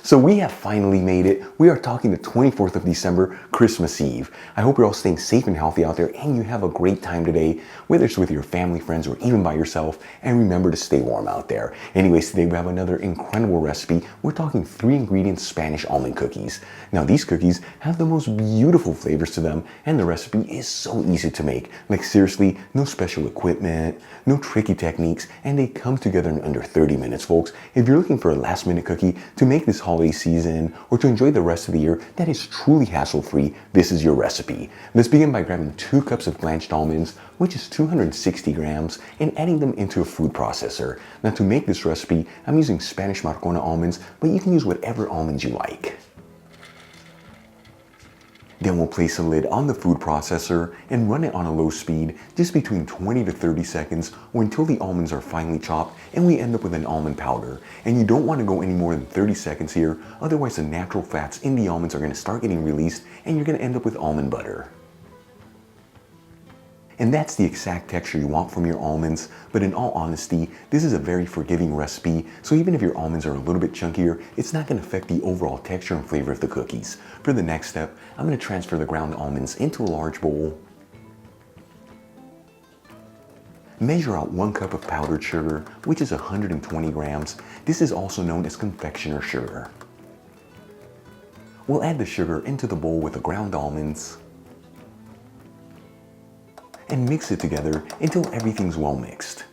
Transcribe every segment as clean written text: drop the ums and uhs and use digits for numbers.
So we have finally made it. We are talking the 24th of December, Christmas Eve. I hope you're all staying safe and healthy out there and you have a great time today, whether it's with your family, friends, or even by yourself. And remember to stay warm out there. Anyways, today we have another incredible recipe. We're talking 3 ingredient Spanish almond cookies. Now these cookies have the most beautiful flavors to them and the recipe is so easy to make. Like seriously, no special equipment, no tricky techniques, and they come together in under 30 minutes, folks. If you're looking for a last minute cookie to make this holiday season or to enjoy the rest of the year that is truly hassle-free, this is your recipe. Let's begin by grabbing 2 cups of blanched almonds, which is 260 grams, and adding them into a food processor. Now to make this recipe, I'm using Spanish MARCONA almonds, but you can use whatever almonds you like. Then we'll place a lid on the food processor and run it on a low speed, just between 20 to 30 seconds or until the almonds are finely chopped and we end up with an almond powder. And you don't want to go any more than 30 seconds here, otherwise the natural fats in the almonds are going to start getting released and you're going to end up with almond butter. And that's the exact texture you want from your almonds, but in all honesty, this is a very forgiving recipe, so even if your almonds are a little bit chunkier, it's not going to affect the overall texture and flavor of the cookies. For the next step, I'm going to transfer the ground almonds into a large bowl. Measure out 1 cup of powdered sugar, which is 120 grams. This is also known as confectioner sugar. We'll add the sugar into the bowl with the ground almonds and mix it together until everything's well mixed.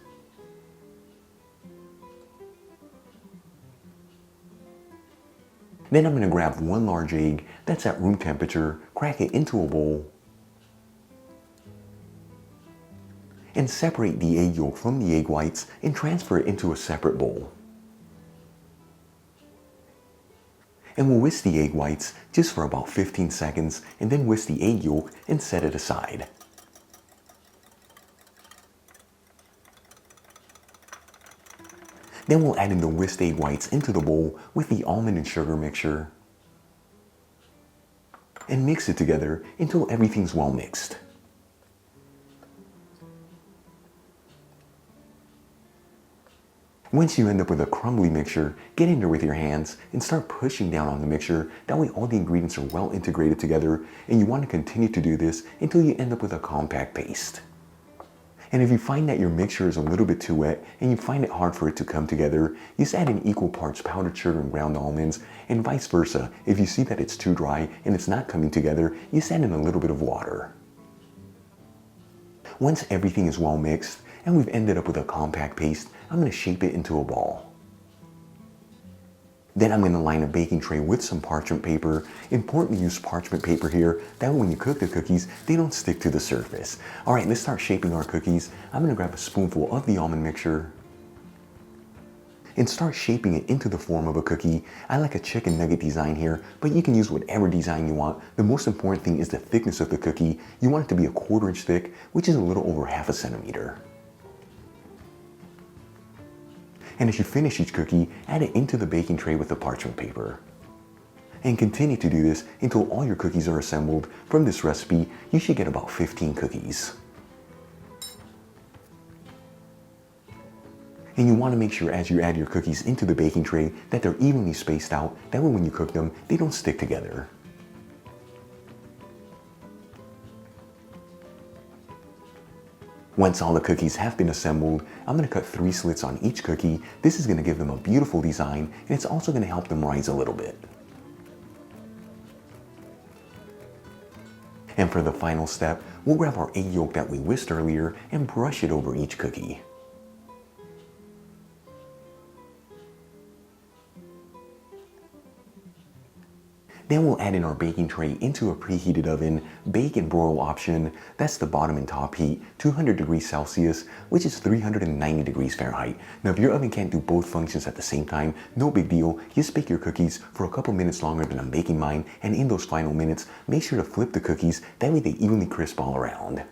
Then I'm going to grab 1 large egg that's at room temperature, crack it into a bowl, and separate the egg yolk from the egg whites and transfer it into a separate bowl. And we'll whisk the egg whites just for about 15 seconds and then whisk the egg yolk and set it aside. Then we'll add in the whisked egg whites into the bowl with the almond and sugar mixture and mix it together until everything's well mixed. Once you end up with a crumbly mixture, get in there with your hands and start pushing down on the mixture. That way all the ingredients are well integrated together, and you want to continue to do this until you end up with a compact paste. And if you find that your mixture is a little bit too wet and you find it hard for it to come together, just add in equal parts powdered sugar and ground almonds, and vice versa. If you see that it's too dry and it's not coming together, just add in a little bit of water. Once everything is well mixed and we've ended up with a compact paste, I'm going to shape it into a ball. Then I'm going to line a baking tray with some parchment paper. Important to use parchment paper here, that way when you cook the cookies, they don't stick to the surface. Alright, let's start shaping our cookies. I'm going to grab a spoonful of the almond mixture and start shaping it into the form of a cookie. I like a chicken nugget design here, but you can use whatever design you want. The most important thing is the thickness of the cookie. You want it to be a 1/4 inch thick, which is a little over 1/2 centimeter. And as you finish each cookie, add it into the baking tray with the parchment paper. And continue to do this until all your cookies are assembled. From this recipe, you should get about 15 cookies. And you want to make sure as you add your cookies into the baking tray that they're evenly spaced out. That way when you cook them, they don't stick together. Once all the cookies have been assembled, I'm going to cut 3 slits on each cookie. This is going to give them a beautiful design, and it's also going to help them rise a little bit. And for the final step, we'll grab our egg yolk that we whisked earlier and brush it over each cookie. Then we'll add in our baking tray into a preheated oven, bake and broil option. That's the bottom and top heat, 200 degrees Celsius, which is 390 degrees Fahrenheit. Now if your oven can't do both functions at the same time, no big deal. Just bake your cookies for a couple minutes longer than I'm baking mine, and in those final minutes, make sure to flip the cookies, that way they evenly crisp all around.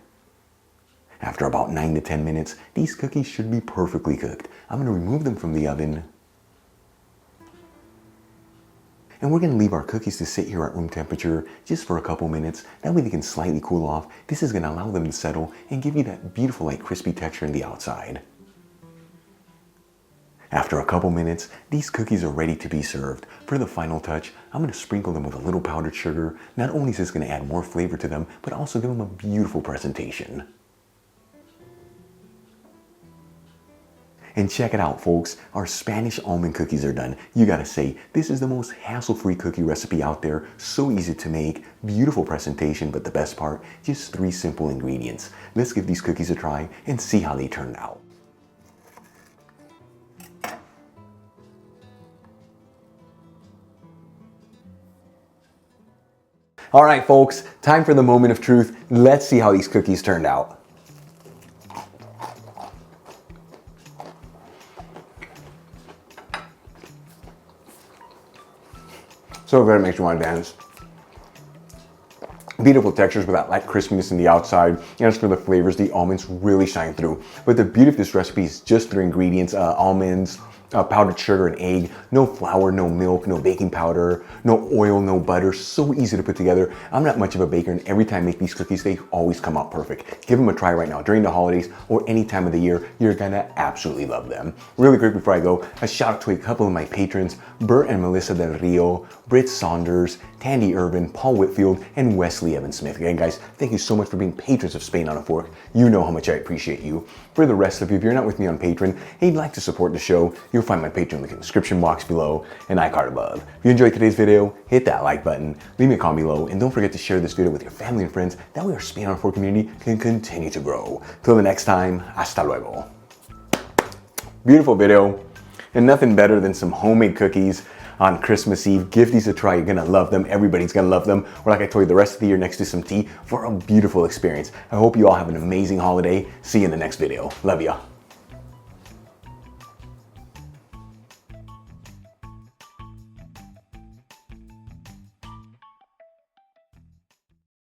After about 9 to 10 minutes, these cookies should be perfectly cooked. I'm going to remove them from the oven. And we're going to leave our cookies to sit here at room temperature just for a couple minutes. That way they can slightly cool off. This is going to allow them to settle and give you that beautiful, crispy texture in the outside. After a couple minutes, these cookies are ready to be served. For the final touch, I'm going to sprinkle them with a little powdered sugar. Not only is this going to add more flavor to them, but also give them a beautiful presentation. And check it out, folks. Our Spanish almond cookies are done. You gotta say, this is the most hassle-free cookie recipe out there. So easy to make, beautiful presentation, but the best part, just 3 simple ingredients. Let's give these cookies a try and see how they turned out. All right, folks, time for the moment of truth. Let's see how these cookies turned out. So good, it makes you want to dance. Beautiful textures with that light crispiness in the outside. And as for the flavors, the almonds really shine through. But the beauty of this recipe is just 3 ingredients, almonds, powdered sugar and egg, no flour, no milk, no baking powder, no oil, no butter. So easy to put together. I'm not much of a baker, and every time I make these cookies, they always come out perfect. Give them a try right now during the holidays or any time of the year. You're gonna absolutely love them. Really quick before I go, a shout out to a couple of my patrons, Bert and Melissa Del Rio, Britt Saunders, Tandy Irvin, Paul Whitfield, and Wesley Evan Smith. Again, guys, thank you so much for being patrons of Spain on a Fork. You know how much I appreciate you. For the rest of you, if you're not with me on Patreon and you'd like to support the show, you'll find my Patreon link in the description box below and iCard above. If you enjoyed today's video, hit that like button, leave me a comment below, and don't forget to share this video with your family and friends. That way our Spain on a Fork community can continue to grow. Till the next time, hasta luego. Beautiful video, and nothing better than some homemade cookies on Christmas Eve. Give these a try. You're gonna love them. Everybody's gonna love them. Or like I told you, the rest of the year next to some tea for a beautiful experience. I hope you all have an amazing holiday. See you in the next video. Love ya.